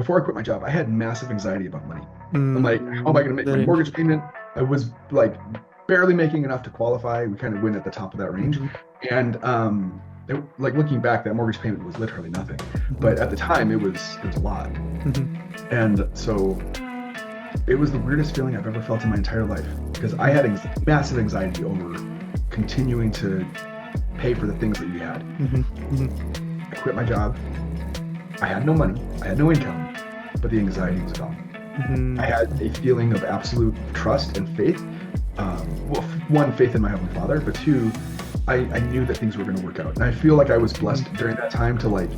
before I quit my job, I had massive anxiety about money. I'm like, how am I Mm, going to make my very mortgage interesting. payment? I was like barely making enough to qualify. We kind of went at the top of that range. Hmm. And like looking back, that mortgage payment was literally nothing. Hmm. But at the time, it was a lot. Hmm. And so it was the weirdest feeling I've ever felt in my entire life because I Hmm. had massive anxiety over continuing to pay for the things that we had. Hmm. Hmm. I quit my job. I had no money. I had no income, but the anxiety was gone. I Hmm. had a feeling of absolute trust and faith. Well, one, faith in my Heavenly Father, but two, I knew that things were going to work out. And I feel like I was Hmm. blessed during that time to like,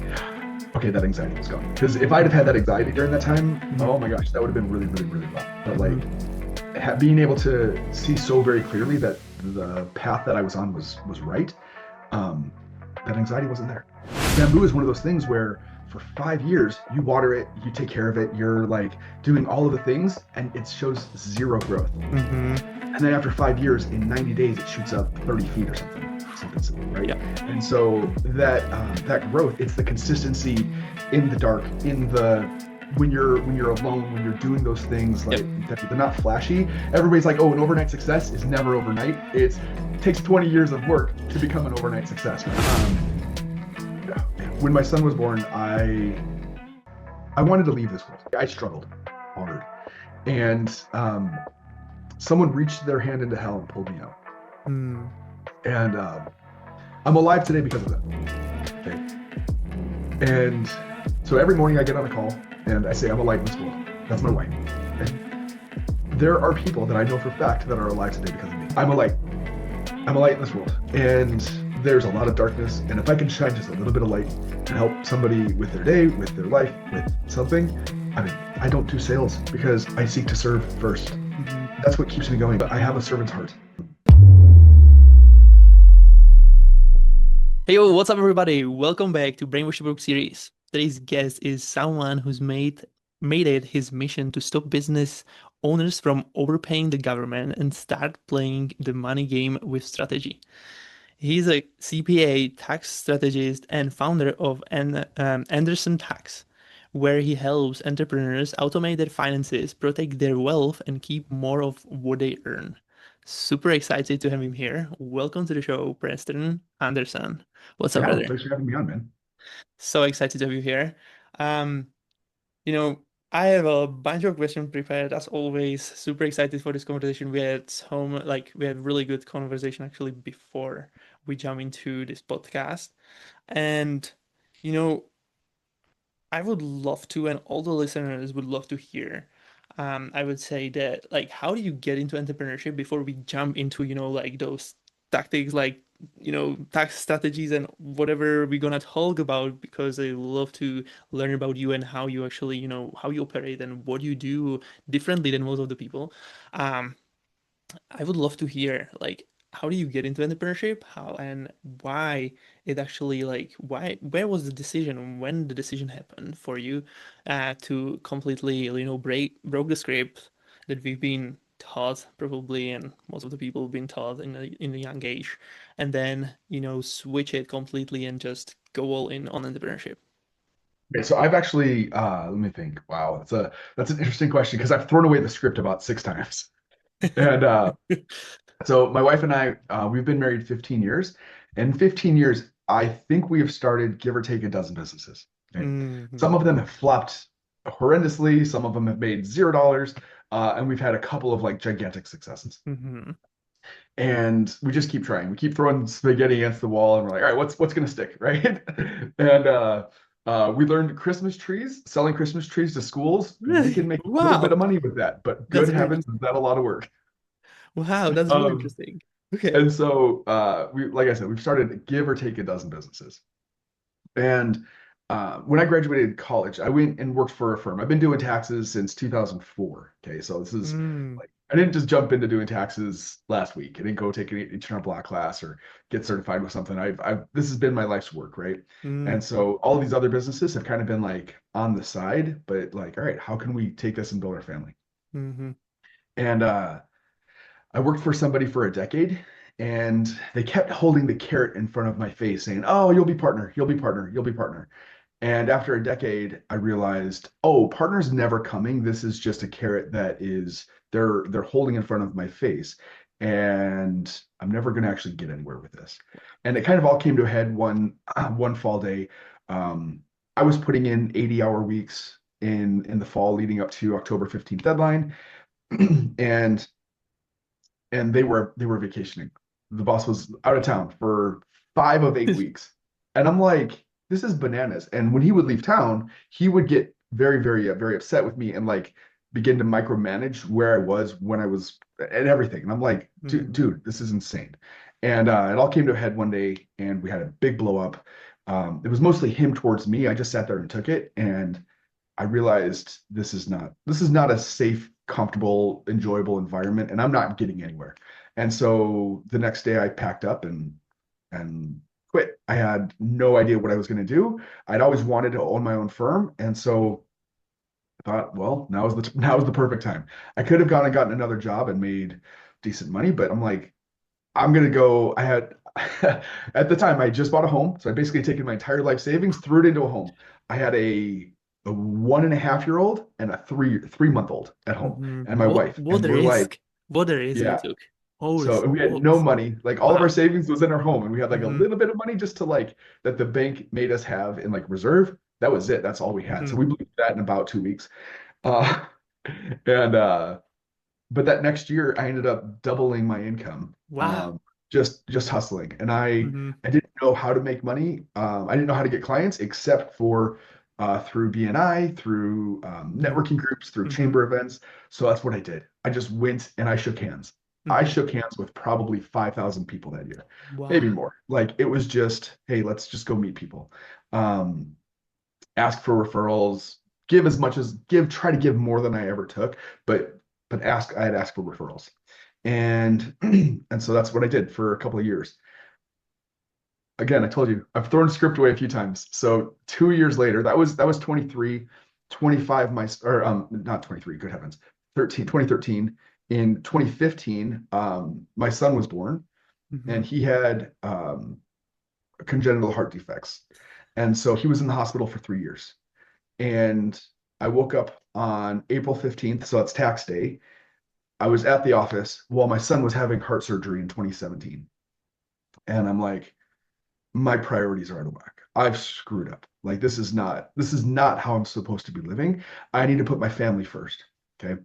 okay, that anxiety was gone. Because if I'd have had that anxiety during that time, Hmm. oh my gosh, that would have been really, really, really rough. But Hmm. like being able to see so very clearly that the path that I was on was right, um, that anxiety wasn't there. Bamboo is one of those things where for 5 years you water it, you take care of it, you're like doing all of the things, and it shows zero growth. Hmm. And then after 5 years, in 90 days, it shoots up 30 feet or something silly, right? Yeah. And so that growth, it's the consistency in the dark, in the when you're alone, when you're doing those things Yep. like that, they're not flashy. Everybody's like, oh, an overnight success is never overnight. It takes 20 years of work to become an overnight success. When my son was born, I wanted to leave this world. I struggled hard, and someone reached their hand into hell and pulled me out. Mm. And I'm alive today because of that. Okay. And so every morning I get on a call and I say, I'm a light in this world. That's my Hmm. wife. Okay. There are people that I know for a fact that are alive today because of me. I'm a light. I'm a light in this world. And there's a lot of darkness. And if I can shine just a little bit of light and help somebody with their day, with their life, with something, I mean, I don't do sales because I seek to serve first. Hmm. That's what keeps me going. But I have a servant's heart. Hey, yo, what's up, everybody? Welcome back to Brainwashed To Be Broke series. Today's guest is someone who's made it his mission to stop business owners from overpaying the government and start playing the money game with strategy. He's a CPA, tax strategist, and founder of Anderson Tax, where he helps entrepreneurs automate their finances, protect their wealth, and keep more of what they earn. Super excited to have him here. Welcome to the show, Preston Anderson. What's up, Yeah, well, brother? thanks for having me on, man. So excited to have you here. Um, you know, I have a bunch of questions prepared as always. Super excited for this conversation. We had really good conversation actually before we jump into this podcast. And you know, I would love to, and all the listeners would love to hear. I would say that, like, how do you get into entrepreneurship before we jump into, like those tactics, like, tax strategies and whatever we're gonna talk about, because I love to learn about you and how you actually, how you operate and what you do differently than most of the people. Um, I would love to hear like how do you get into entrepreneurship? How and why it actually like where was the decision when the decision happened for you to completely broke the script that we've been taught probably and most of the people have been taught in a young age and then switch it completely and just go all in on entrepreneurship. Okay, so I've actually let me think. Wow, that's an interesting question because I've thrown away the script about 6 times. And so my wife and I, we've been married 15 years. And in 15 years, I think we have started, give or take, a dozen businesses. Okay. Hmm. Some of them have flopped horrendously, some of them have made $0, and we've had a couple of like gigantic successes. Hmm. And we just keep trying. We keep throwing spaghetti against the wall, and we're like, all right, what's gonna stick, right? And we learned Christmas trees, selling Christmas trees to schools. We can Really? make a little bit Wow. of money with that, but good That's very heavens, is interesting. that a lot of work? Wow, that's really Um, interesting. Okay. and so like I said, we've started give or take a dozen businesses. And when I graduated college, I went and worked for a firm. I've been doing taxes since 2004. Okay, so this is Mm, like I didn't just jump into doing taxes last week. I didn't go take an internal block class or get certified with something. I've this has been my life's work, right? And mm, so all of these other businesses have kind of been like on the side, but like, all right, how can we take this and build our family? mhm, And I worked for somebody for a decade, and they kept holding the carrot in front of my face, saying, "Oh, you'll be partner, you'll be partner, you'll be partner." And after a decade, I realized, oh, partner's never coming. This is just a carrot that is they're holding in front of my face. And I'm never going to actually get anywhere with this. And it kind of all came to a head one fall day. Um, I was putting in 80-hour weeks in the fall leading up to October 15th deadline. and and they were vacationing. The boss was out of town for 5 of 8 weeks. And I'm like, this is bananas. And when he would leave town, he would get very, very, very upset with me and like begin to micromanage where I was when I was and everything. And I'm like, Mhm. dude, this is insane. And it all came to a head one day and we had a big blow up. It was mostly him towards me. I just sat there and took it. And I realized this is not a safe, comfortable, enjoyable environment, and I'm not getting anywhere. And so the next day I packed up and quit. I had no idea what I was going to do. I'd always wanted to own my own firm, and so I thought, well, now is the perfect time. I could have gone and gotten another job and made decent money, but I'm like, I'm gonna go. I had at the time I just bought a home, so I basically taken my entire life savings, threw it into a home. I had a 1.5 year old and a three month old at home, Mhm. and my wife, What and we're like, risk? What a risk you yeah. took. Holy So and we had no smokes. money. Like all of our Wow. savings was in our home, and we had like a Mm-hmm. little bit of money just to like that the bank made us have in like reserve. That was it. That's all we had. So Mm-hmm. we blew that in about 2 weeks. Uh, and but that next year I ended up doubling my income, Wow. just hustling. And I Mm-hmm. I didn't know how to make money. I didn't know how to get clients except for through BNI, through Mm-hmm. networking groups, through Mm-hmm. chamber events. So that's what I did. I just went and I shook hands. I Mm-hmm. shook hands with probably 5,000 people that year, Wow. maybe more. Like it was just, hey, let's just go meet people. Um, Ask for referrals, try to give more than I ever took, but I had asked for referrals. And and so that's what I did for a couple of years. Again, I told you, I've thrown script away a few times. So 2 years later, that was 23, 25, or not 23, good heavens, 2013. In 2015, my son was born Mm-hmm. and he had congenital heart defects. And so he was in the hospital for 3 years. And I woke up on April 15th, so that's tax day. I was at the office while my son was having heart surgery in 2017. And I'm like, my priorities are out of whack. I've screwed up. Like this is not how I'm supposed to be living. I need to put my family first. Okay.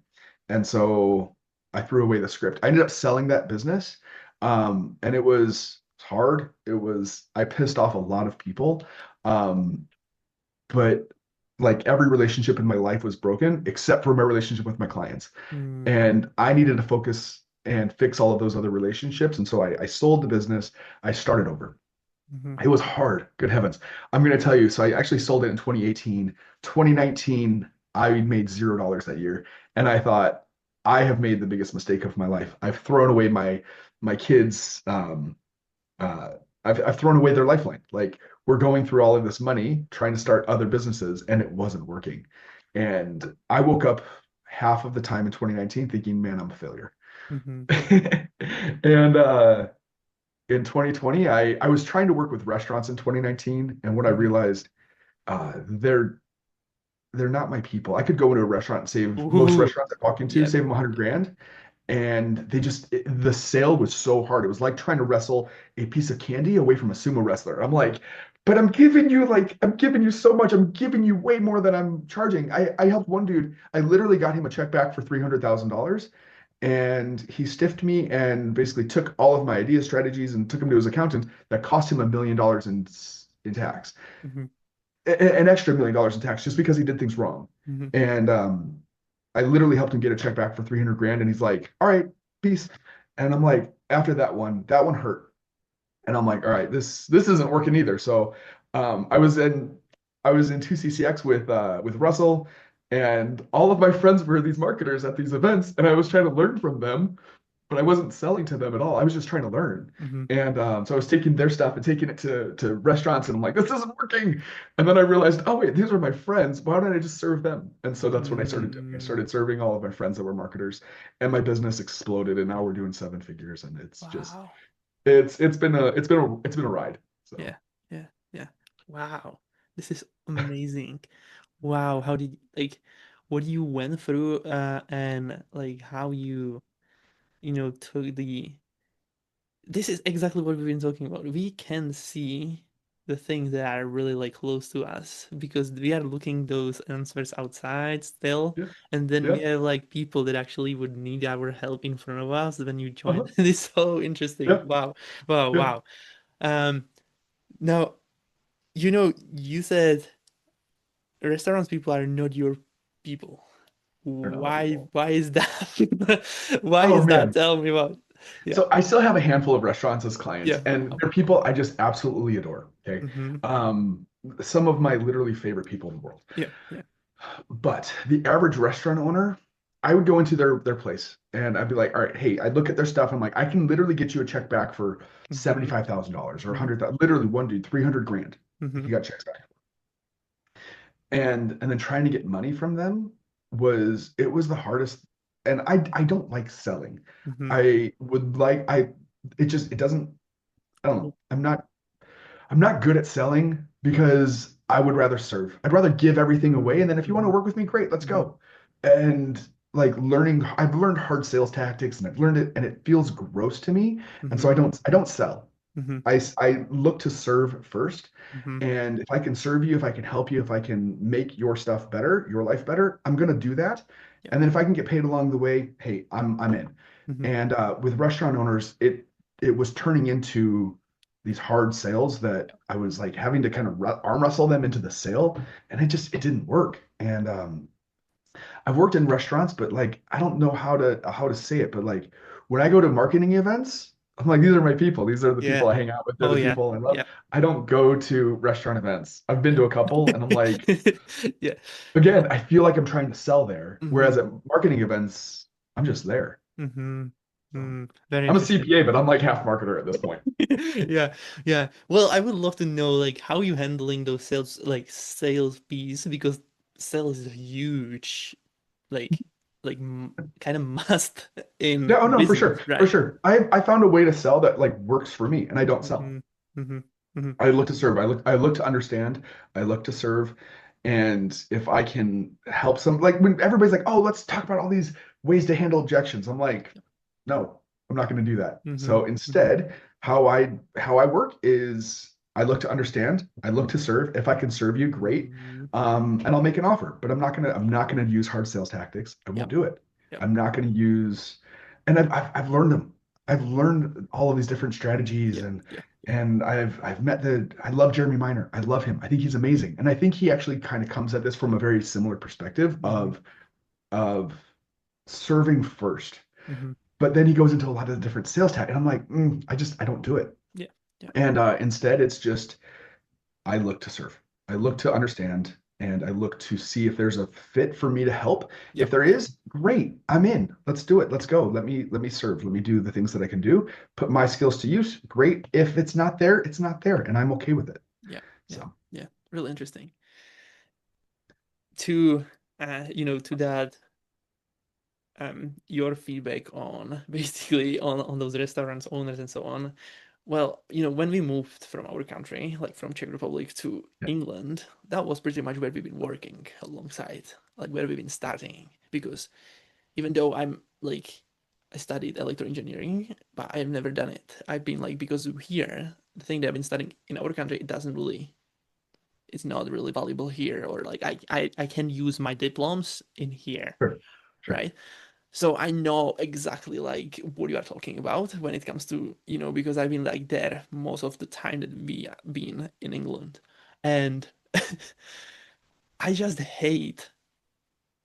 And so I threw away the script. I ended up selling that business. And it was hard. I pissed off a lot of people. Um, but like every relationship in my life was broken except for my relationship with my clients. Mm-hmm. And I needed to focus and fix all of those other relationships. And so I sold the business. I started over. Mm-hmm. It was hard. Good heavens. I'm going to tell you. So I actually sold it in 2018. 2019, I made $0 that year. And I thought, I have made the biggest mistake of my life. I've thrown away my kids' uh, I've thrown away their lifeline. Like we're going through all of this money trying to start other businesses, and it wasn't working. And I woke up half of the time in 2019 thinking, man, I'm a failure. Mm-hmm. And in 2020, I was trying to work with restaurants in 2019, and what I Mm-hmm. realized, they're not my people. I could go into a restaurant and save most Ooh. restaurants I walk into, Yep. save them 100 grand, and the sale was so hard. It was like trying to wrestle a piece of candy away from a sumo wrestler. I'm like, but I'm giving you so much. I'm giving you way more than I'm charging. I helped one dude. I literally got him a check back for $300,000, and he stiffed me and basically took all of my idea strategies and took him to his accountant. That cost him $1 million in tax, Mm-hmm. an extra $1 million in tax just because he did things wrong. Mm-hmm. And I literally helped him get a check back for 300 grand. And he's like, all right, peace. And I'm like, after that one hurt. And I'm like, all right, this isn't working either. So um, I was in I was in 2CCX with Russell, and all of my friends were these marketers at these events, and I was trying to learn from them, but I wasn't selling to them at all. I was just trying to learn. Mm-hmm. And so I was taking their stuff and taking it to restaurants, and I'm like, this isn't working. And then I realized, oh wait, these are my friends. Why don't I just serve them? And so that's what I started doing. I Mm. started serving all of my friends that were marketers, and my business exploded. And now we're doing seven figures, and it's just Wow. it's been a ride. So Yeah. Yeah. Yeah. Wow. This is amazing. Wow, how did like what you went through and like how you took the this is exactly what we've been talking about. We can see the things that are really like close to us because we are looking those answers outside still, Yeah, and then we yeah, have like people that actually would need our help in front of us when you join. uh-huh, It's so interesting. yeah, Wow. Wow, yeah. wow. Um, now, you said restaurants people are not your people. They're not my people. Why is that? Why Oh is that? man. Tell me about. Yeah. So I still have a handful of restaurants as clients, Yeah. and Wow. they're people I just absolutely adore. Okay. Mm-hmm. Um, some of my literally favorite people in the world. Yeah. Yeah. But the average restaurant owner, I would go into their place and I'd be like, all right, hey, I'd look at their stuff. I'm like, I can literally get you a check back for Mm-hmm. $75,000 or Mm-hmm. 100,000, literally one dude, 300 grand. If Mm-hmm. you got checks back. And then trying to get money from them was the hardest. And I don't like selling. Mm-hmm. I would like I it just it doesn't I don't know. I'm not good at selling because I would rather serve. I'd rather give everything away. Mm-hmm. And then if you want to Mm-hmm. work with me, great, let's Mm-hmm. go. And like I've learned hard sales tactics and I've learned it and it feels gross to me. And so Mm-hmm. I don't sell. Mm-hmm. I look to serve first. Mm-hmm. And if I can serve you, if I can help you, if I can make your stuff better, your life better, I'm gonna do that. Yeah. And then if I can get paid along the way, hey, I'm in. Mm-hmm. And with restaurant owners, it was turning into these hard sales that I was like having to kind of arm wrestle them into the sale, and it didn't work. And I've worked in restaurants, but like I don't know how to say it, but like when I go to marketing events, I'm like, these are my people. These are the Yeah. people I hang out with. They're Oh the yeah. people I love. Yeah. I don't go to restaurant events. I've been Yeah. to a couple, and I'm like, Yeah. again, I feel like I'm trying to sell there. Mm-hmm. Whereas at marketing events, I'm just there. Mm-hmm. So Mm. Very I'm a interesting. CPA, but I'm like half marketer at this point. Yeah, yeah. Well, I would love to know like how you handling those sales piece because sales is a huge like kind of must in Yeah, oh no, for business, sure, for right? sure. I found a way to sell that like works for me, and I don't sell. Mm-hmm. Mm-hmm. Mm-hmm. I look to serve. I look to understand. I look to serve. And if I can help some, like when everybody's like, oh, let's talk about all these ways to handle objections. I'm like, no, I'm not going to do that. Mm-hmm. So Mm-hmm. instead, how I work is I look to understand. I look to serve. If I can serve you, great. Mm-hmm. And I'll make an offer. But I'm not gonna use hard sales tactics. I won't Yep. do it. Yep. I'm not going to use, and I've learned them. I've learned all of these different strategies Yeah. and Yeah. and I've met I love Jeremy Miner. I love him. I think he's amazing. And I think he actually kind of comes at this from a very similar perspective Mm-hmm. of serving first. Mm-hmm. But then he goes into a lot of the different sales tactics. And I'm like, I don't do it. Yeah. Yeah. And instead it's just I look to serve. I look to understand and I look to see if there's a fit for me to help. If Yep. there Yep. is, great. I'm in. Let's do it. Let's go. Let me serve. Let me do the things that I can do. Put my skills to use. Great. If it's not there, it's not there and I'm okay with it. Yeah. Yeah. So, Yeah. Really interesting. To to that your feedback on basically on those restaurants owners and so on. Well, when we moved from our country, like from Czech Republic to yeah. England, that was pretty much where we've been working alongside, like where we've been starting. Because even though I studied electro engineering, but I've never done it. I've been like, because here, the thing that I've been studying in our country, it's not really valuable here, or like I can use my diplomas in here, Sure. Sure. right? So I know exactly like what you are talking about when it comes to, because I've been like there most of the time that we been in England. And I just hate,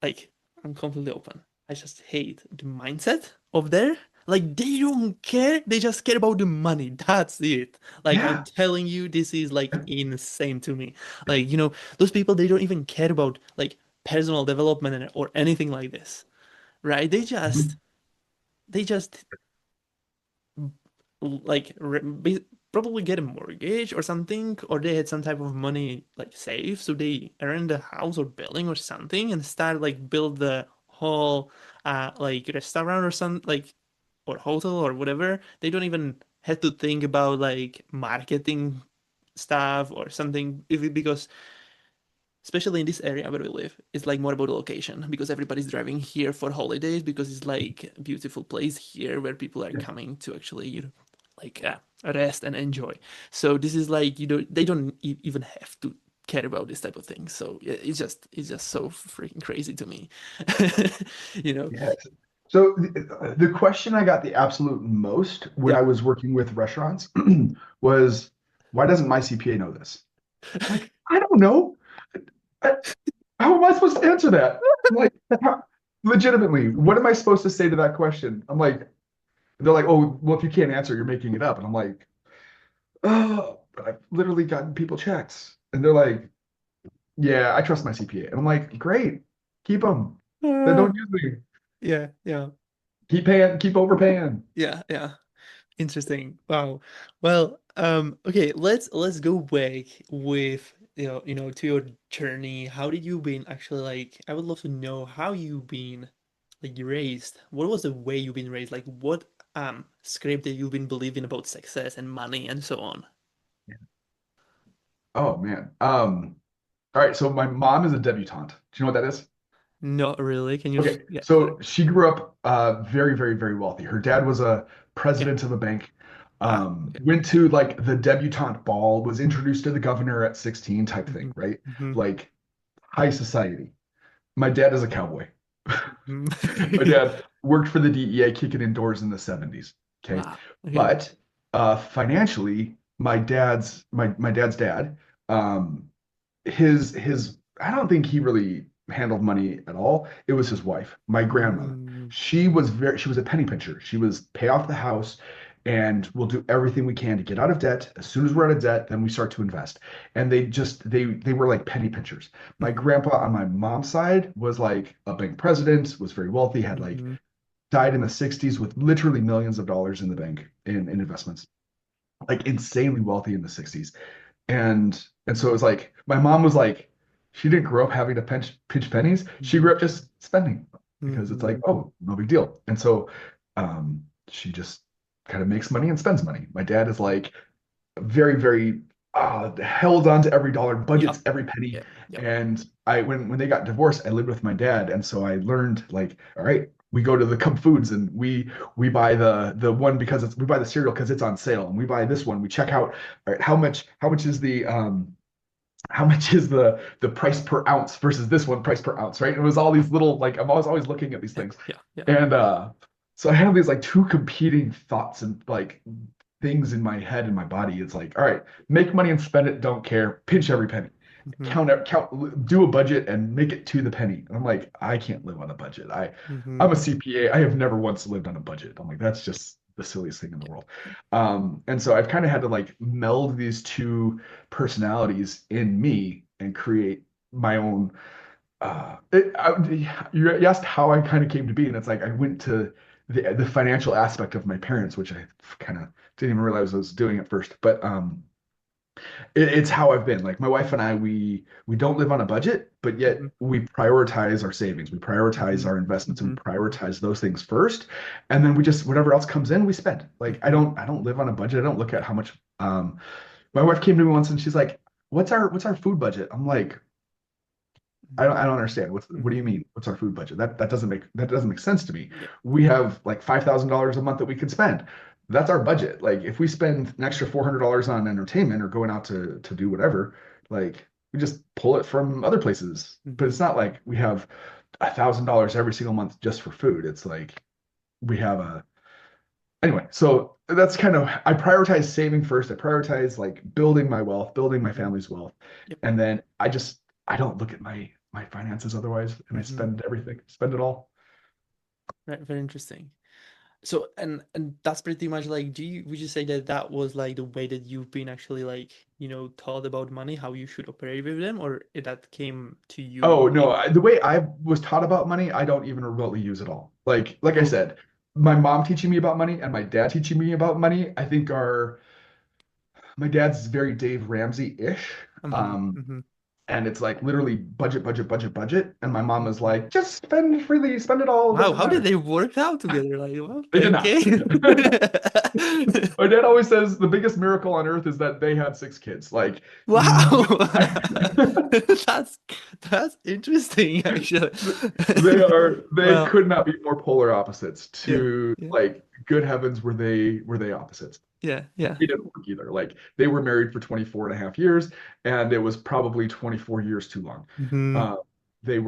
like, I'm completely open. I just hate the mindset of there. Like they don't care, they just care about the money. That's it. Like I'm Yeah. telling you, this is like insane to me. Like, those people they don't even care about like personal development or anything like this, right? Mhm. They just like probably get a mortgage or something, or they had some type of money like saved, so they earned a house or building or something and start like build the whole like restaurant or some like or hotel or whatever. They don't even have to think about like marketing stuff or something if it, because especially in this area where we live, it's like more about the location because everybody's driving here for holidays because it's like a beautiful place here where people are Yeah. coming to actually, like rest and enjoy. So this is like, they don't even have to care about this type of thing. So yeah, it's just so freaking crazy to me. You know? Yes. So the question I got the absolute most when Yeah. I was working with restaurants was, why doesn't my CPA know this? Like, I don't know. I- How am I supposed to answer that? I'm like, legitimately, what am I supposed to say to that question? I'm like, they're like, oh, well, if you can't answer, you're making it up. And I'm like, oh, but I've literally gotten people checks. And they're like, yeah, I trust my CPA. And I'm like, great, keep them. Then Uh, don't use me. yeah, yeah, Keep paying, keep overpaying. yeah, yeah. Interesting. Wow. Well, okay, let's go back with to your journey. How did you been actually like I would love to know how you been like raised. What was the way you've been raised? Like what script that you've been believing about success and money and so on? Oh man. All right, so my mom is a debutante. Do you know what that is? Not really. Can you Okay, yeah, so she grew up very, very, very wealthy. Her dad was a yeah. president of a bank. Okay. Went to like the debutante ball, was introduced to the governor at 16 type thing, Mm-hmm. right? Mm-hmm. Like high society. My dad is a cowboy. My Mm-hmm. dad worked for the DEA kicking indoors in the 70s. Okay. Wow. Okay. But financially, my dad's dad, um, his I don't think he really handled money at all. It was his wife, my grandmother. Mm-hmm. She was a penny pincher. She was pay off the house and we'll do everything we can to get out of debt. As soon as we're out of debt, then we start to invest. And they were like penny pinchers. My grandpa on my mom's side was like a bank president, was very wealthy, had like Mm-hmm. died in the 60s with literally millions of dollars in the bank in investments. Like insanely wealthy in the 60s. And so it was like my mom was like, she didn't grow up having to pinch pennies. She Mm-hmm. grew up just spending because it's like, Mm-hmm. oh, no big deal. And so she just kind of makes money and spends money. My dad is like very, very held on to every dollar, Yep. budgets every penny. Yep. Yep. And when they got divorced, I lived with my dad, and so I learned like, all right, we go to the Cub Foods and we buy the one because we buy the cereal because it's on sale, and we buy this one. We check out, all right, how much is the how much is the price per ounce versus this one price per ounce, right? It was all these little like I'm always looking at these Yeah. things, Yeah. Yeah. and so I have these like two competing thoughts and like things in my head and my body. It's like, all right, make money and spend it, don't care, pinch Mm-hmm. every penny, Mm-hmm. count, do a budget and make it to the penny. And I'm like, I can't live on a budget. Mm-hmm. I'm a CPA. I have never once lived on a budget. I'm like, that's just the silliest thing in the Yeah. world. And so I've kind of had to like meld these two personalities in me and create my own you asked how I kind of came to be, and it's like I went to the financial aspect of my parents, which I kind of didn't even realize I was doing at first. But it's how I've been. Like my wife and I, we don't live on a budget, but Mm-hmm. yet we prioritize our savings, we prioritize Mm-hmm. our investments, and Mm-hmm. we prioritize those things first, and then we just whatever else comes in, we spend. Like I Mm-hmm. don't I don't live on a budget. I don't look at how much. My wife came to me once and she's like, "What's our food budget?" I'm like, I don't understand. What do Mm-hmm. you mean? What's our food budget? That doesn't make sense to me. Yeah. We have like $5,000 a month that we can spend. That's our budget. Like if we spend an extra $400 on entertainment or going out to do whatever, like we just pull it from other places. But Mm-hmm. it's not like we have $1,000 every single month just for food. It's like we have a anyway. So that's kind of I prioritize saving first. I prioritize like building my wealth, building my Mm-hmm. family's wealth, Yep. and then I don't look at my finances otherwise, and I Mm-hmm. spend everything, spend it all. Right. Very interesting. So, and that's pretty much like, would you say that that was like the way that you've been actually like, taught about money, how you should operate with them, or that came to Oh you no, in, the way I was taught about money, I don't even remotely use it all. Like I okay. said, my mom teaching me about money and my dad teaching me about money, I think are my dad's very Dave Ramsey-ish. Mm-hmm. Um, Mm-hmm. And it's like literally budget, budget, budget, budget. And my mom was like, just spend freely, spend it all, Wow, doesn't how did matter. they work out together? Like, well, They did not. okay. My dad always says the biggest miracle on earth is that they had 6 kids. Like, Wow. no, That's that's interesting, actually. they Well, could not be more polar opposites yeah, to yeah, like good heavens were they opposites. yeah, yeah. We didn't work either. Like they were married for 24 and a half years, and it was probably 24 years too long. Hmm. Uh, they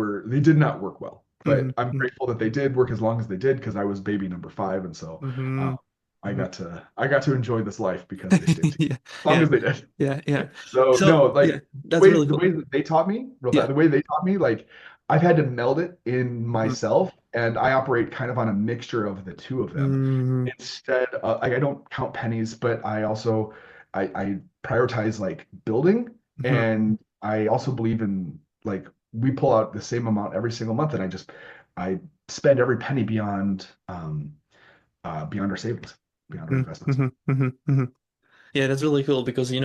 did not work well, but I'm Hmm. grateful that they did work as long as they did because I was baby number 5, and so uh, Hmm. I Hmm. got to enjoy this life because they stayed together Yeah, as long yeah, as they did. yeah, yeah. So So, no, yeah, like that's really the cool. way that they taught me, real Yeah. fast, the way they taught me, like I've had to meld it in Hmm. myself, and I operate kind of on a mixture of the two of them. Hmm. Instead, like I don't count pennies, but I also I prioritize like building, Hmm. and I also believe in like we pull out the same amount every single month, and I spend every penny beyond our savings, beyond our Hmm. investments. Hmm. Hmm. Hmm. Yeah, that's really cool because you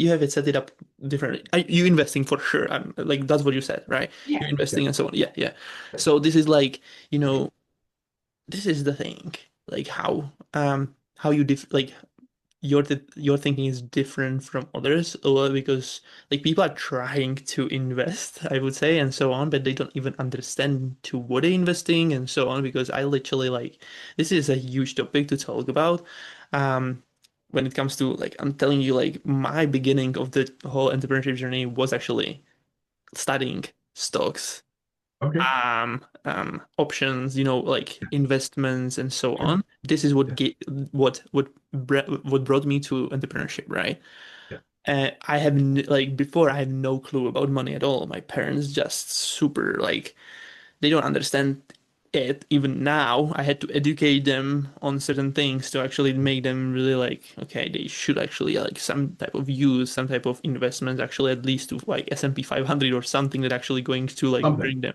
have it set it up differently. You investing for sure. Like that's what you said, right? Yeah, You're yeah, investing and so on. Yeah, yeah. So this is like, you know, this is the thing. Like how you dif like your thinking is different from others, or because like people are trying to invest, I would say, and so on, but they don't even understand to what they're investing and so on. Because I literally like this is a huge topic to talk about. Um, when it comes to like I'm telling you, like my beginning of the whole entrepreneurship journey was actually studying stocks, okay, options, like yeah, investments and so sure, on. This is what yeah, get what brought me to entrepreneurship, right? yeah, I have n like before I had no clue about money at all. My parents just super like they don't understand it. Even now, I had to educate them on certain things to actually make them really like, okay, they should actually like some type of investment, actually at least to like S&P 500 or something that actually going to like something, bring them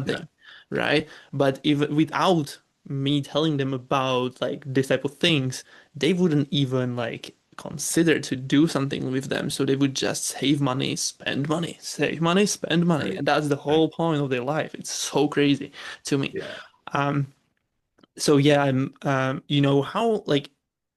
yeah, something, right? But even without me telling them about like this type of things, they wouldn't even like consider to do something with them. So they would just save money, spend money, save money, spend money. right, And that's the right, whole point of their life. It's so crazy to me. yeah. Um, so yeah, how like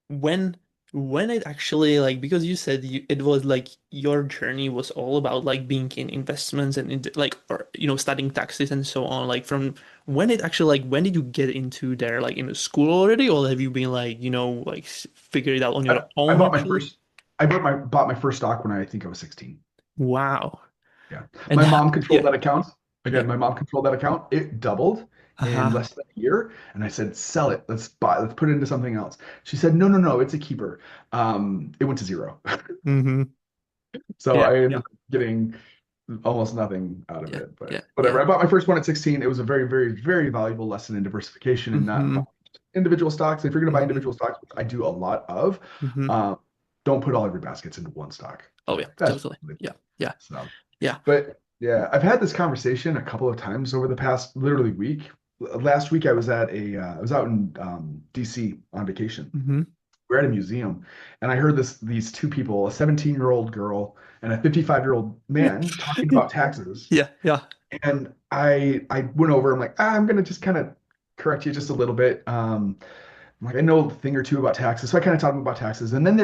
when when it actually like because you said it was like your journey was all about like being in investments and in, like or studying taxes and so on. Like from when it actually like when did you get into there? Like in the school already, or have you been like like figure it out on your I own bought my actually? first I bought my first stock when I think I was 16. Wow. Yeah. And My mom controlled yeah, that account. yeah. Again, my mom controlled that account. It doubled in Uh-huh. less than a year. And I said, sell it. Let's put it into something else. She said, no, no, no, it's a keeper. It went to zero. Mm-hmm. So Yeah, I ended yeah, up getting almost nothing out of yeah, it, but yeah, whatever. yeah. I bought my first one at 16. It was a very, very, very valuable lesson in diversification and not Mm-hmm. buying individual stocks. If you're going to buy Mm-hmm. individual stocks, which I do a lot of, Mm-hmm. um, don't put all of your baskets into one stock. Oh yeah, That's totally. really Yeah, yeah, so. yeah. But yeah, I've had this conversation a couple of times over the past literally week. Last week I was I was out in DC on vacation. Mm-hmm. We're at a museum, and I heard these two people, a 17-year-old girl and a 55-year-old man, talking about taxes. Yeah, yeah. And I went over. I'm like, I'm gonna just kind of correct you just a little bit. I'm like, I know a thing or two about taxes. So I kind of talked about taxes. And then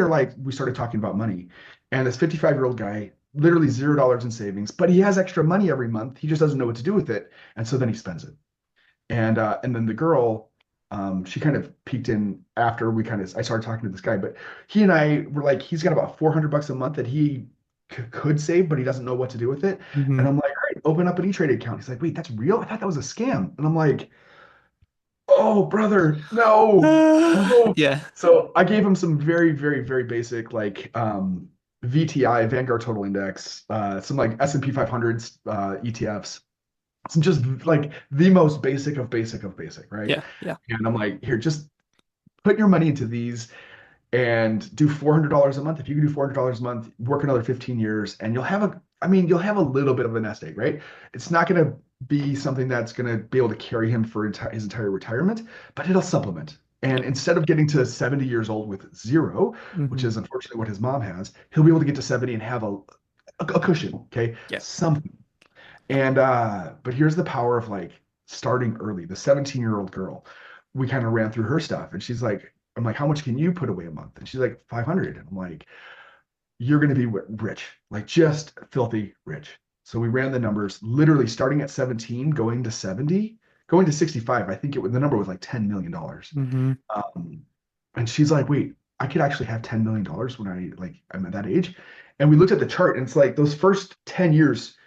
we started talking about money. And this 55-year-old guy, literally $0 in savings, but he has extra money every month. He just doesn't know what to do with it. And so then he spends it. And then the girl, she kind of peeked in after I started talking to this guy, but he and I were like, he's got about $400 a month that he could save, but he doesn't know what to do with it. Mm-hmm. And I'm like, all right, open up an E-Trade account. He's like, wait, that's real? I thought that was a scam. And I'm like, oh, brother, no, no. Yeah. So I gave him some very, very, very basic like VTI, Vanguard Total Index, some like S&P 500s ETFs, some just like the most basic of basic of basic, right? Yeah, yeah. And I'm like, here, just put your money into these and do $400 a month. If you can do $400 a month, work another 15 years, and you'll have a little bit of a nest egg, right? It's not going to be something that's going to be able to carry him for his entire retirement, but it'll supplement. Yeah. And instead of getting to 70 years old with zero, which Mm-hmm. is unfortunately what his mom has, he'll be able to get to 70 and have a a cushion, okay, Yeah. something. And but here's the power of like starting early. The 17-year-old girl, we kind of ran through her stuff, and she's like, I'm like, how much can you put away a month? And she's like, 500. And I'm like, you're going to be rich, like just filthy rich. So we ran the numbers, literally starting at 17, going to 70, going to 65. I think the number was like $10 million. Mm-hmm. Um, and she's like, wait, I could actually have $10 million when I'm at that age. And we looked at the chart, and it's like those first 10 years,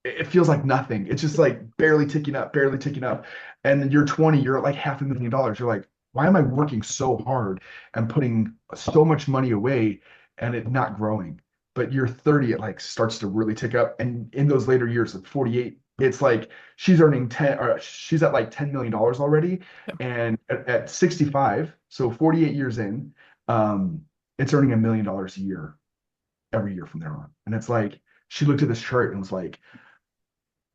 it feels like nothing. It's just like barely ticking up, barely ticking up. And then you're 20, you're at like $500,000. You're like, why am I working so hard and putting so much money away and it not growing? But you're 30, it like starts to really tick up. And in those later years at 48, it's like she's earning 10, or she's at like $10 million already. Yeah. And at 65, so 48 years in, it's earning $1 million a year every year from there on. And it's like she looked at this chart and was like,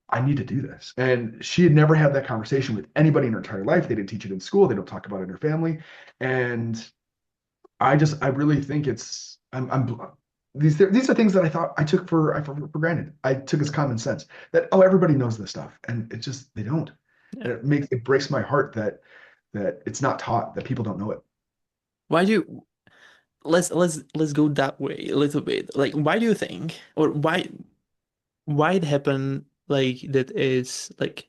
I need to do this. And she had never had that conversation with anybody in her entire life. They didn't teach it in school. They don't talk about it in her family. And I really think these are things that I thought I took for granted. I took as common sense that, oh, everybody knows this stuff. And it just, they don't. Yeah. And it breaks my heart that it's not taught, that people don't know it. Why do you, let's go that way a little bit. Like, why do you think, or why it happen like that is like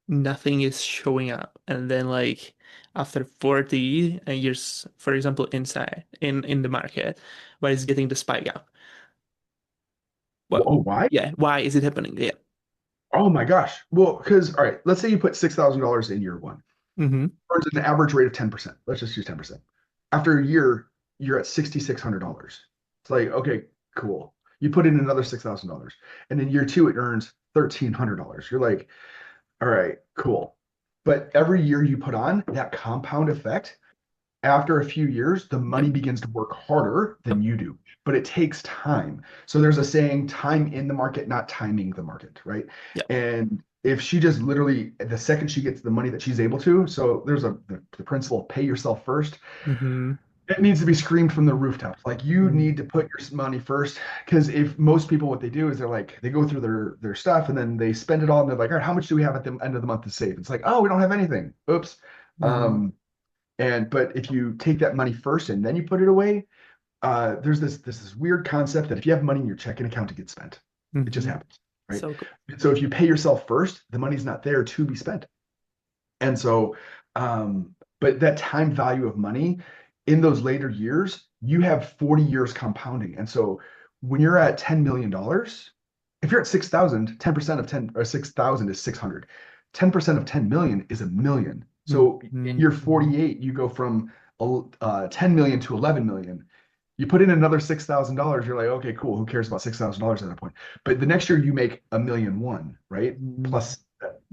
nothing is showing up, and then like after 40 years, for example, inside in the market, why is getting the spike up? What? Oh, why? Yeah, why is it happening? Yeah. Oh my gosh. Well, because all right, let's say you put $6,000 in year one. Mm-hmm. Earns an average rate of 10%. Let's just use 10%. After a year, you're at $6,600. It's like, okay, cool. You put in another $6,000. And in year two, it earns $1,300. You're like, all right, cool. But every year you put on that compound effect, after a few years, the Yep. money begins to work harder Yep. than you do, but it takes time. So there's a saying, time in the market, not timing the market, right? Yep. And if she just literally, the second she gets the money that she's able to, so there's the principle of pay yourself first. Mm-hmm. It needs to be screamed from the rooftops. Like you need to put your money first. Because if most people, what they do is they're like, they go through their stuff and then they spend it all and they're like, all right, how much do we have at the end of the month to save? It's like, oh, we don't have anything. Oops. Mm-hmm. But if you take that money first and then you put it away, there's this weird concept that if you have money in your checking account, it gets spent. It just Mm-hmm. happens, right? So cool. So if you pay yourself first, the money's not there to be spent. And so, but that time value of money in those later years, you have 40 years compounding. And so when you're at $10 million, if you're at 6,000, 10% of 10 or 6,000 is 600. 10% of 10 million is a million. So in Mm-hmm. year 48, you go from 10 million to 11 million. You put in another $6,000, you're like, okay, cool. Who cares about $6,000 at that point? But the next year you make $1,000,001, right? Mm-hmm. Plus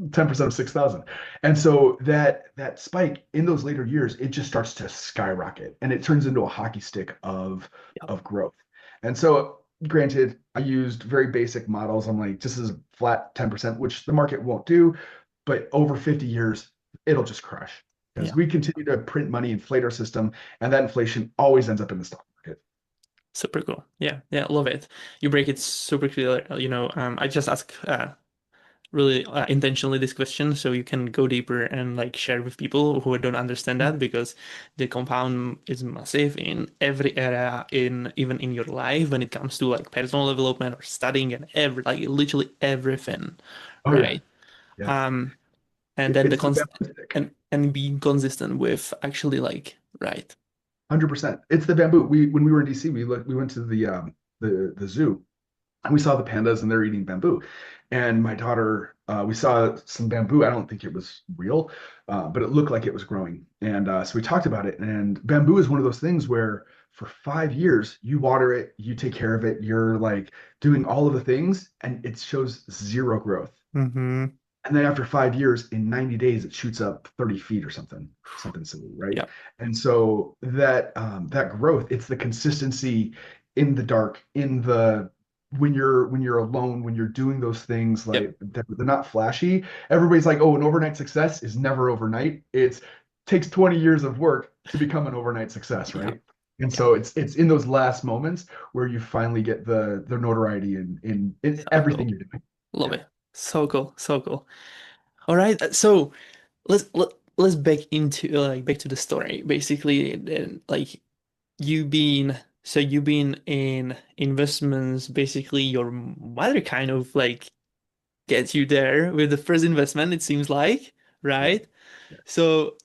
10% of 6,000. And so that spike in those later years, it just starts to skyrocket and it turns into a hockey stick Yep. of growth. And so granted, I used very basic models. I'm like, this is a flat 10%, which the market won't do, but over 50 years, it'll just crush because Yeah. we continue to print money, inflate our system, and that inflation always ends up in the stock market. Super cool. Yeah. Yeah. Love it. You break it super clear. I just ask really intentionally this question so you can go deeper and like share with people who don't understand that, because the compound is massive in every area, in even in your life when it comes to like personal development or studying and every like literally everything, Oh yeah, right? yeah. Um, and then the It's the const bamboo stick. and being consistent with actually like right. 100%. It's the bamboo. When we were in DC, we went to the zoo and we saw the pandas and they're eating bamboo. And my daughter, we saw some bamboo. I don't think it was real, but it looked like it was growing. And so we talked about it. And bamboo is one of those things where for 5 years you water it, you take care of it, you're like doing all of the things, and it shows zero growth. Mm-hmm. And then after 5 years, in 90 days, it shoots up 30 feet or something silly, right? Yeah. And so that growth, it's the consistency in the dark, in the when you're alone, when you're doing those things Yep. like they're not flashy. Everybody's like, oh, an overnight success is never overnight. It takes 20 years of work to become an overnight success, Yeah. right? And Yeah. so it's in those last moments where you finally get the notoriety in So everything cool. you're doing. Love Yeah. it. So cool. So cool. All right. So let's back to the story. Basically, then, like you've been in investments. Basically, your mother kind of like gets you there with the first investment, it seems like, Yeah. right? Yeah. So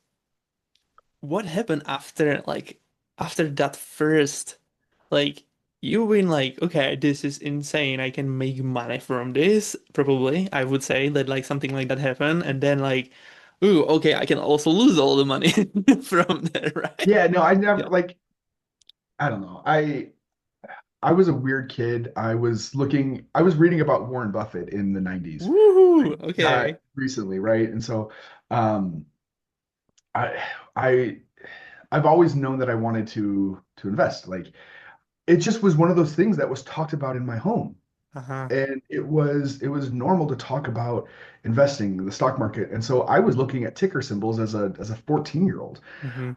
what happened after after that first like you've been like, okay, this is insane. I can make money from this. Probably, I would say that like something like that happened, and then like, ooh, okay, I can also lose all the money from there, right? Yeah, no, I never Yeah. like I don't know. I was a weird kid. I was reading about Warren Buffett in the 90s. Woohoo! Not Okay. recently, right? And so um I I I've always known that I wanted to invest. Like it just was one of those things that was talked about in my home. Uh-huh. And it was normal to talk about investing in the stock market. And so I was looking at ticker symbols as a 14-year-old. Mm-hmm.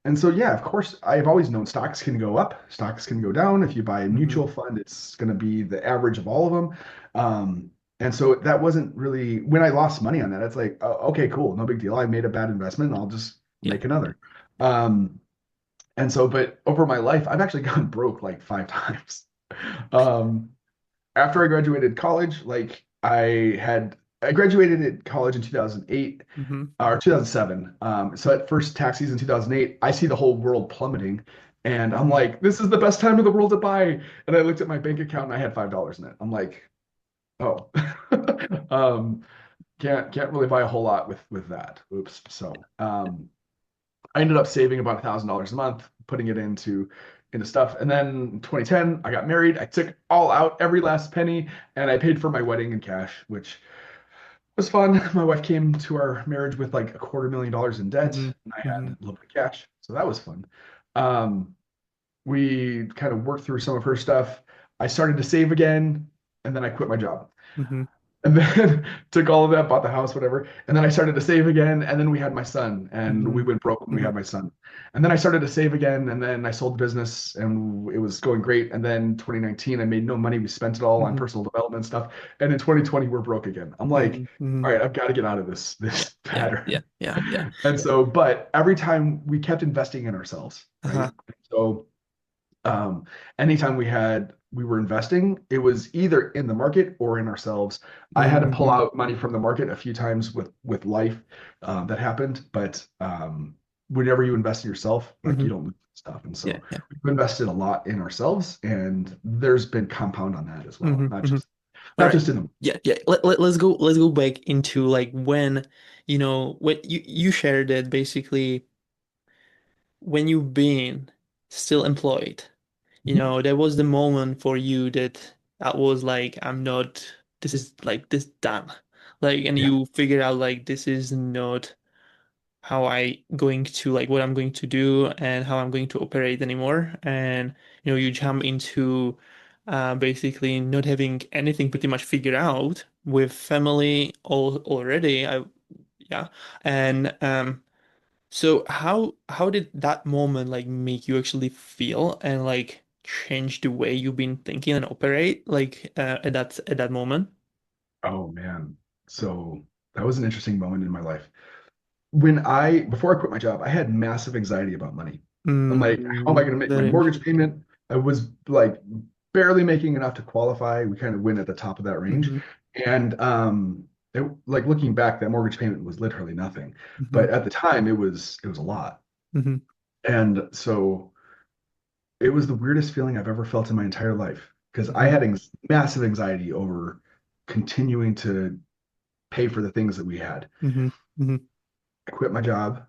And so yeah, of course, I've always known stocks can go up, stocks can go down. If you buy a Mm-hmm. mutual fund, it's going to be the average of all of them. And so that wasn't really when I lost money on that. It's like, oh, okay, cool, no big deal. I made a bad investment. I'll just Yeah. make another. Um, and so, but over my life, I've actually gone broke like 5 times. Um, After I graduated college, like I graduated at college in 2008 Mm-hmm. or 2007. So at first tax season 2008, I see the whole world plummeting, and I'm Mm-hmm. like, this is the best time of the world to buy. And I looked at my bank account and I had $5 in it. I'm like, oh, um, can't really buy a whole lot with that. Oops. So I ended up saving about $1,000 a month, putting it into stuff. And then in 2010, I got married. I took all out, every last penny, and I paid for my wedding in cash, which was fun. My wife came to our marriage with like $250,000 in debt, Mm-hmm. and I had Mm-hmm. a little bit of cash, so that was fun. Um, we kind of worked through some of her stuff. I started to save again, and then I quit my job. Mm-hmm. And then took all of that, bought the house, whatever. And then I started to save again. And then we had my son, and we Mm-hmm. went broke when we had my son. And then I started to save again. And then I sold the business, and it was going great. And then 2019, I made no money. We spent it all on Mm-hmm. personal development stuff. And in 2020, we're broke again. I'm like, Mm-hmm. all right, I've got to get out of this Yeah. Yeah. pattern. Yeah. Yeah. And so, but every time we kept investing in ourselves, right? Uh-huh. So um, anytime we were investing, it was either in the market or in ourselves. I had to pull Mm-hmm. out money from the market a few times with life that happened, but whenever you invest in yourself, like Mm-hmm. you don't lose stuff. And Yeah. so Yeah. we've invested a lot in ourselves, and there's been compound on that as well, Mm-hmm. not Mm-hmm. just All not right. just in the Yeah, yeah. Let's go back into like when, when you shared that basically when you've been still employed, there was the moment for you that was like, I'm not, this is like this done. Like, and yeah. you figured out like this is not how I going to like what I'm going to do and how I'm going to operate anymore. And you jump into basically not having anything pretty much figured out with family already. Yeah. And so how did that moment like make you actually feel and like change the way you've been thinking and operate like at that moment? Oh man. So that was an interesting moment in my life. Before I quit my job, I had massive anxiety about money. I'm like, how am I going to make my Very mortgage interesting. payment? I was like barely making enough to qualify. We kind of went at the top of that range. Hmm. And like looking back, that mortgage payment was literally nothing. Hmm. But at the time it was a lot. Hmm. And so it was the weirdest feeling I've ever felt in my entire life because I Hmm. had massive anxiety over continuing to pay for the things that we had. Hmm. Hmm. I quit my job.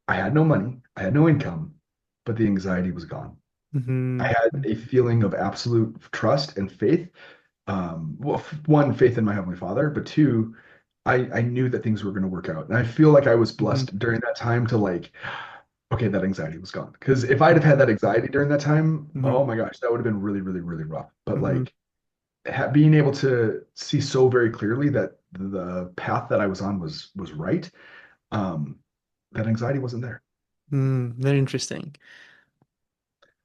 I had no money, I had no income, but the anxiety was gone. I Hmm. had a feeling of absolute trust and faith. Well, one, faith in my Heavenly Father, but two, I knew that things were going to work out. And I feel like I was Hmm. blessed during that time to like, okay, that anxiety was gone. Because if I'd have had that anxiety during that time, Hmm. oh my gosh, that would have been really, really, really rough. But Hmm. like being able to see so very clearly that the path that I was on was right, um, that anxiety wasn't there. Very interesting.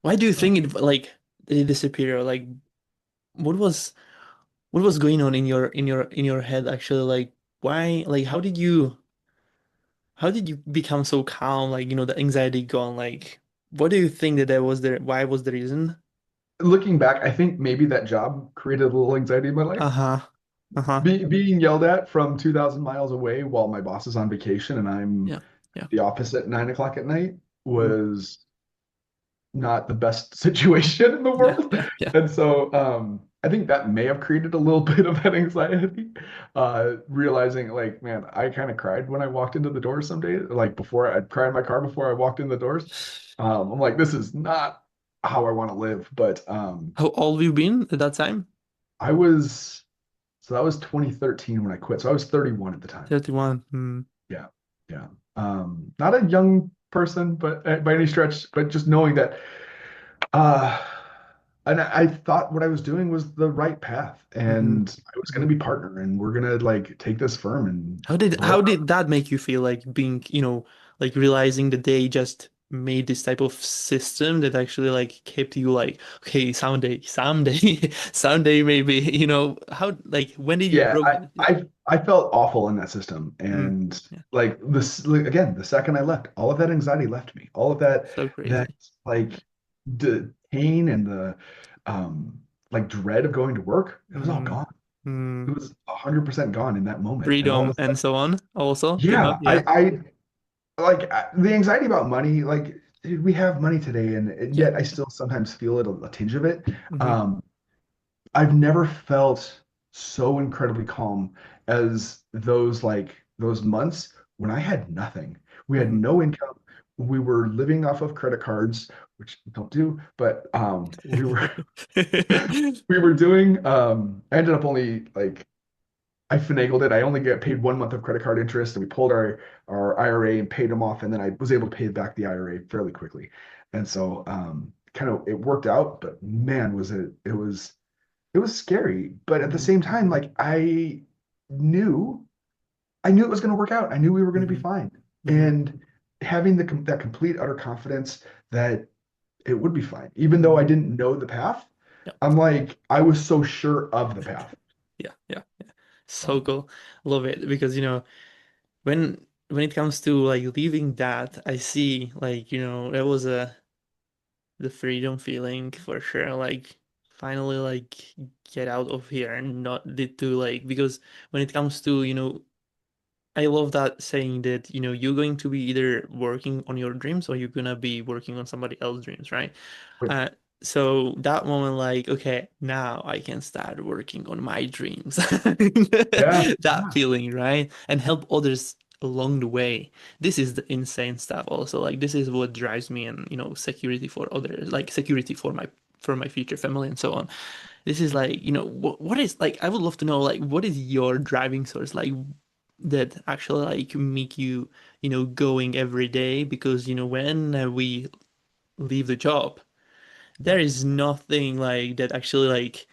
Why do you Uh, think it like it disappeared? Like what was what was going on in your head actually? Like why like how did you become so calm? Like, the anxiety gone. Like what do you think that was there? Why was the reason? Looking back, I think maybe that job created a little anxiety in my life. Uh-huh. Uh-huh. Being yelled at from 2,000 miles away while my boss is on vacation and I'm Yeah. Yeah. the office at 9 o'clock at night Mhm. was not the best situation in the Yeah. world. Yeah. Yeah. And so I think that may have created a little bit of that anxiety. Realizing like, man, I kind of cried when I walked into the doors some days, like before I'd cry in my car before I walked in the doors. I'm like, this is not how I want to live. But How old have you been at that time? I was, so that was 2013 when I quit. So I was 31 at the time. 31. Hmm. Yeah. Yeah. Not a young person, but by any stretch, but just knowing that Uh, and I thought what I was doing was the right path, Hmm. and I was going Hmm. to be partner, and we're going to like take this firm and How did grow how it did up. that make you feel like being, like realizing that they just made this type of system that actually like kept you like, okay, someday, someday maybe, how like when did you Yeah, broke that? Yeah. I felt awful in that system, Mm. and Yeah. like this like, again, the second I left, all of that anxiety left me, all of So that crazy. like the pain and the um like dread of going to work, it was all Mm. gone. It Mm. was 100% gone in that moment, and all Freedom of a and sudden, so on also came up. yeah, Yeah. the anxiety about money, like dude, we have money today, and Yeah. yet I still sometimes feel it a tinge of it. Hmm. Um, I've never felt so incredibly calm as those months when I had nothing. We had Hmm. no income. We were living off of credit cards, which we don't do, but we were we were doing. I ended up only like I finagled it. I only get paid 1 month of credit card interest, and we pulled our IRA and paid them off, and then I was able to pay back the IRA fairly quickly. And so kind of it worked out, but man, it was scary. But at the Hmm. same time, like knew I knew it was going to work out. I knew we were going to be Hmm. fine. Hmm. And having that complete utter confidence that it would be fine, even though I Hmm. didn't know the path, I'm like I was so sure of the path. Yeah, yeah, yeah. So So, cool. Love it because when it comes to like leaving that, I see like, there was a the freedom feeling for sure. Like finally like get out of here and not need to like because when it comes to, I love that saying that, you're going to be either working on your dreams or you're gonna be working on somebody else's dreams, right? but Uh, so that moment, like, okay, now I can start working on my dreams. yeah, That yeah. feeling, right? And help others along the way. This is the insane stuff also. Like this is what drives me and, security for others, like security for my future family and so on. This is like, what is like I would love to know like what is your driving source like that actually like make you, going every day because, when we leave the job there is nothing like that actually like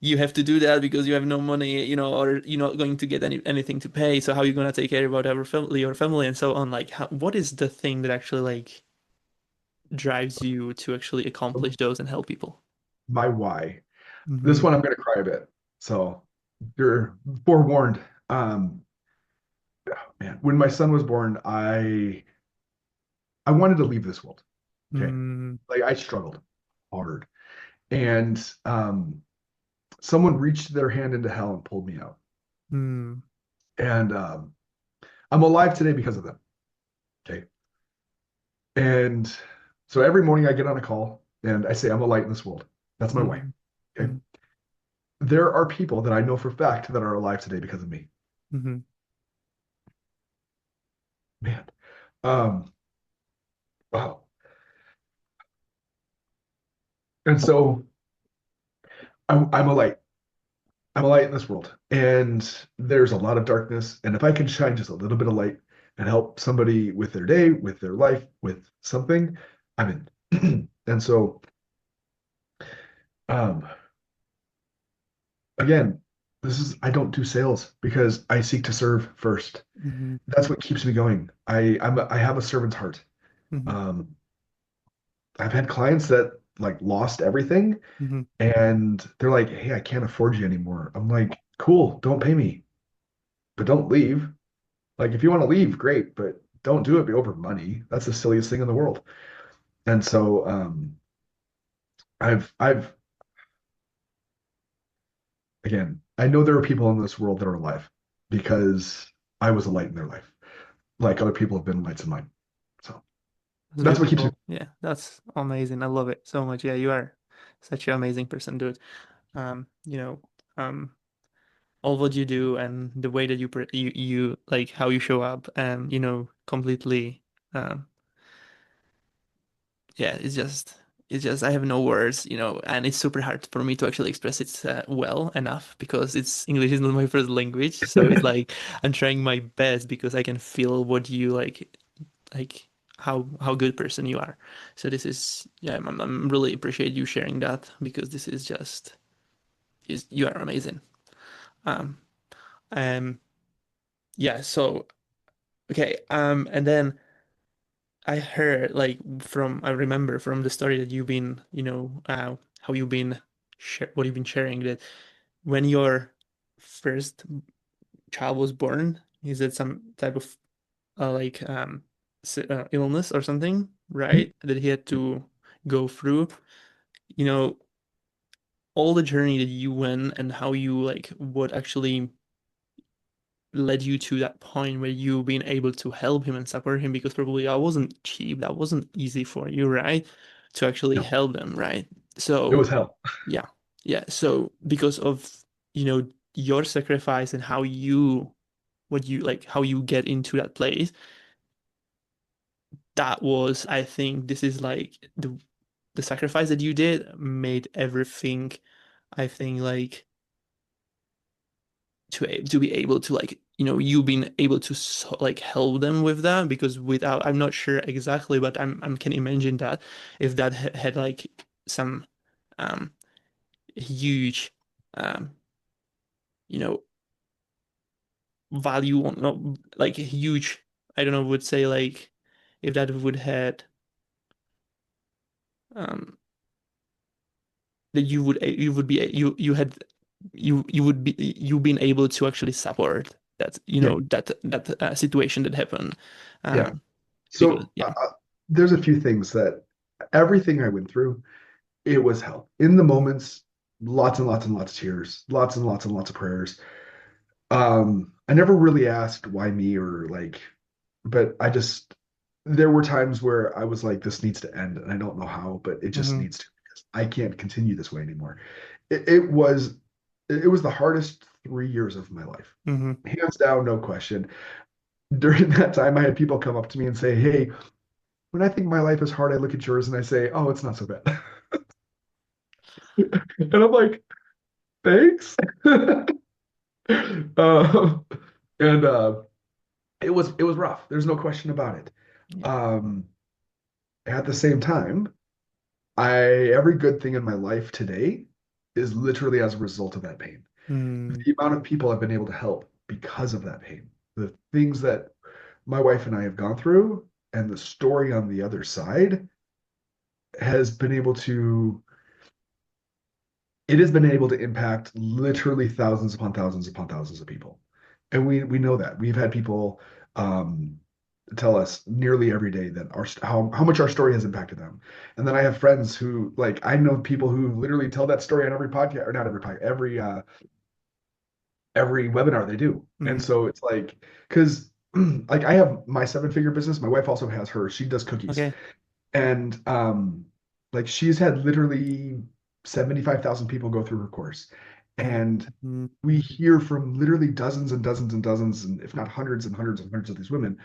you have to do that because you have no money, or you're not going to get anything to pay. So how are you going to take care about your family and so on? Like, what is the thing that actually like drives you to actually accomplish those and help people? My why. This Hmm. one I'm going to cry a bit. So you're forewarned. Um, Man, when my son was born, I wanted to leave this world. Okay. Mm. Like I struggled hard. And someone reached their hand into hell and pulled me out. Mm. And I'm alive today because of them. Okay. And so every morning I get on a call and I say, I'm a light in this world. That's my why. Mm. Okay. Mm. There are people that I know for a fact that are alive today because of me. Mm. Man. Um, wow. And so I'm a light. I'm a light in this world, and there's a lot of darkness. And if I can shine just a little bit of light and help somebody with their day, with their life, with something, I'm in. And so, um, again, I don't do sales because I seek to serve first. Mm. That's what keeps me going. I have a servant's heart. Mm. Um, I've had clients that like lost everything Hmm. and they're like, hey, I can't afford you anymore. I'm like, cool, don't pay me, but don't leave. Like if you want to leave, great, but don't do it over money. That's the silliest thing in the world. And so I've again, I know there are people in this world that are alive because I was a light in their life, like other people have been lights in mine. So That's that's what keeps me. beautiful. Yeah, that's amazing. I love it so much. Yeah, you are such an amazing person, dude. You know, all what you do and the way that you like how you show up and completely um yeah, it's just I have no words, and it's super hard for me to actually express it well enough because it's English is not my first language. So it's like I'm trying my best because I can feel what you like how good person you are. So this is yeah, I'm really appreciate you sharing that because this is just is you are amazing. Um um yeah, so okay, and then I heard I remember from the story that you've been, how you've been what you've been sharing that when your first child was born, is it some type of like illness or something, right? That he had to go through, you know, all the journey that you went and how you like what actually led you to that point where you been able to help him and support him because probably that wasn't cheap, that wasn't easy for you, right? To actually No, help them, right? it So was hell. yeah, yeah. So because of your sacrifice and how you what you like how you get into that place, that was I think this is like the sacrifice that you did made everything I think like to be able to like you being able to like help them with that because without I'm not sure exactly but I can imagine that if that had like some um huge um you know value on no like huge I don't know would say like if that would had um that you would be you had you would be you been able to actually support that Yeah, that situation that happened yeah. um because So yeah. there's a few things that everything I went through, it was hell. In the moments, lots and lots and lots of tears, lots and lots and lots of prayers. I never really asked why me or like, but there were times where I was like, this needs to end, and I don't know how, but it just Mm-hmm. needs to because I can't continue this way anymore. It was the hardest 3 years of my life, Mm-hmm. hands down, no question. During that time, I had people come up to me and say, "Hey, when I think my life is hard, I look at yours and I say, oh, it's not so bad." And I'm like, thanks. um, and it was rough. There's no question about it. Yeah. Um, at the same time, every good thing in my life today is literally as a result of that pain. Mm, The amount of people I've been able to help because of that pain, the things that my wife and I have gone through, and the story on the other side has been able to it has been able to impact literally thousands upon thousands of people. And we know that. We've had people um, tell us nearly every day that how much our story has impacted them. And then I have friends who like I know people who literally tell that story on every podcast or not every podcast, every webinar they do. And mm, so it's like because like I have my seven-figure business, my wife also has hers. She does cookies. okay. And like she's had literally 75,000 people go through her course. Mm, And mm, we hear from literally dozens and dozens and dozens, and if not hundreds and hundreds and hundreds of these women,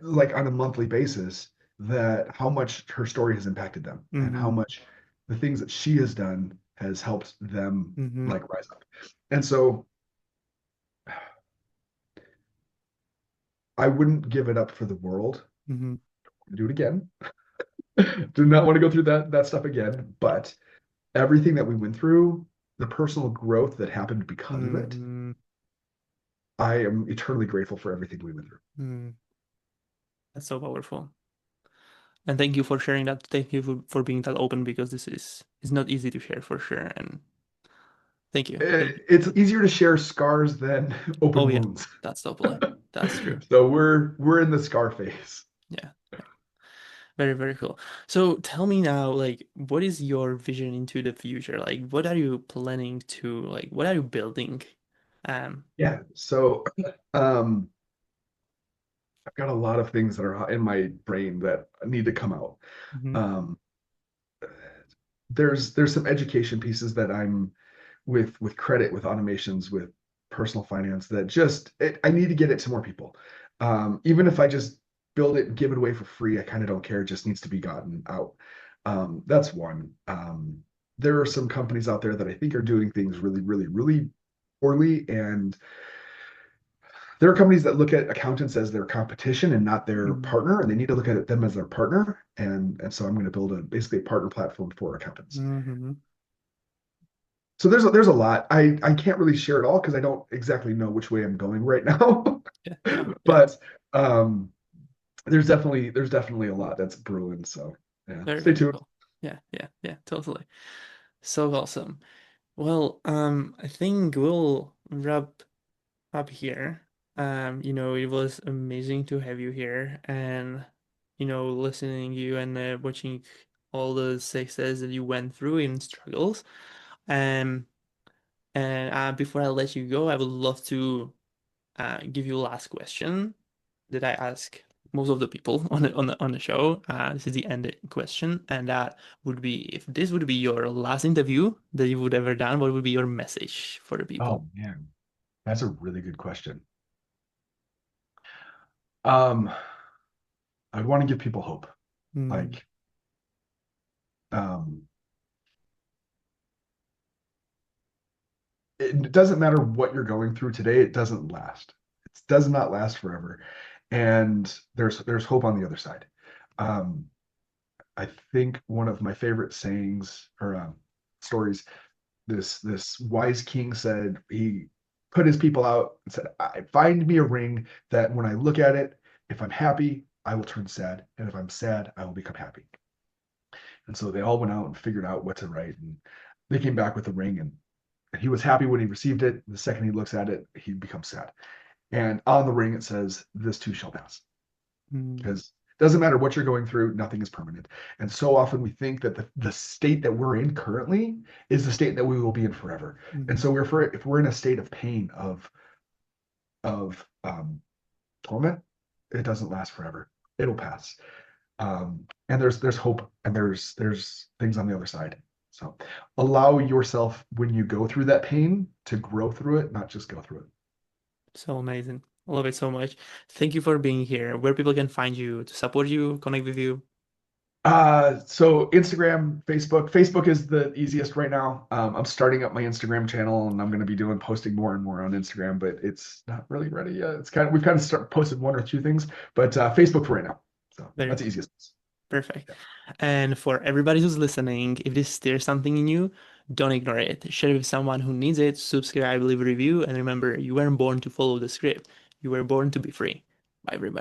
like on a monthly basis, that how much her story has impacted them and how mm, much the things that she has done has helped them mm, like rise up. And so I wouldn't give it up for the world mm, to do it again. Do not want to go through that stuff again, yeah. but everything that we went through, the personal growth that happened because of it, Mm, I am eternally grateful for everything we went through. mm. That's so powerful. And thank you for sharing that. Thank you for being that open because this is not easy to share for sure. And thank you. Thank you. It's easier to share scars than Oh open yeah, wounds. that's totally. That's true. So we're in the scar phase. Yeah. Yeah. Very, very cool. So tell me now, like, what is your vision into the future? Like, what are you planning to, like, what are you building? Um, Yeah. So um I've got a lot of things that are in my brain that need to come out. mhm, Um there's some education pieces that I'm with credit, with automations, with personal finance that I need to get it to more people. Even if I just build it and give it away for free, I kind of don't care. It just needs to be gotten out. That's one. There are some companies out there that I think are doing things really, really, really poorly, and there are companies that look at accountants as their competition and not their mhm, partner, and they need to look at them as their partner. And so I'm going to build basically a partner platform for accountants. mhm. So there's a lot. I can't really share it all because I don't exactly know which way I'm going right now. Yeah, yeah, yeah. But um, there's definitely a lot that's brewing. So yeah, Very, stay very tuned. cool. Yeah, yeah, yeah, totally. So awesome. Well, I think we'll wrap up here. It was amazing to have you here and, listening to you and watching all the success that you went through in struggles. Um, and before I let you go, I would love to give you a last question that I ask most of the people on the show. This is the end question, and that would be if this would be your last interview that you would ever done, what would be your message for the people? Oh man, that's a really good question. Um, I'd want to give people hope. Mm, Like, um, it doesn't matter what you're going through today, it doesn't last. It does not last forever. And there's hope on the other side. Um, I think one of my favorite sayings or stories, this wise king said he put his people out and said, I find me a ring that when I look at it, if I'm happy, I will turn sad. And if I'm sad, I will become happy. And so they all went out and figured out what to write. And they came back with the ring, and he was happy when he received it. The second he looks at it, he becomes sad. And on the ring, it says, this too shall pass. mm, Because it doesn't matter what you're going through, nothing is permanent. And so often we think that the state that we're in currently is the state that we will be in forever. And mhm, so if we're in a state of pain, of torment, it doesn't last forever. It'll pass. And there's hope, and there's things on the other side. So allow yourself when you go through that pain to grow through it, not just go through it. so amazing. I love it so much. Thank you for being here. Where people can find you to support you, connect with you. So Instagram, Facebook. Facebook is the easiest right now. I'm starting up my Instagram channel, and I'm going to be posting more and more on Instagram, but it's not really ready yet. We've kind of posted one or two things, but Facebook for right now. So Very that's the cool. easiest. Perfect. Yeah. And for everybody who's listening, if this stirs something in you, don't ignore it. Share it with someone who needs it, subscribe, leave a review, and remember, you weren't born to follow the script. You were born to be free. Bye, everybody.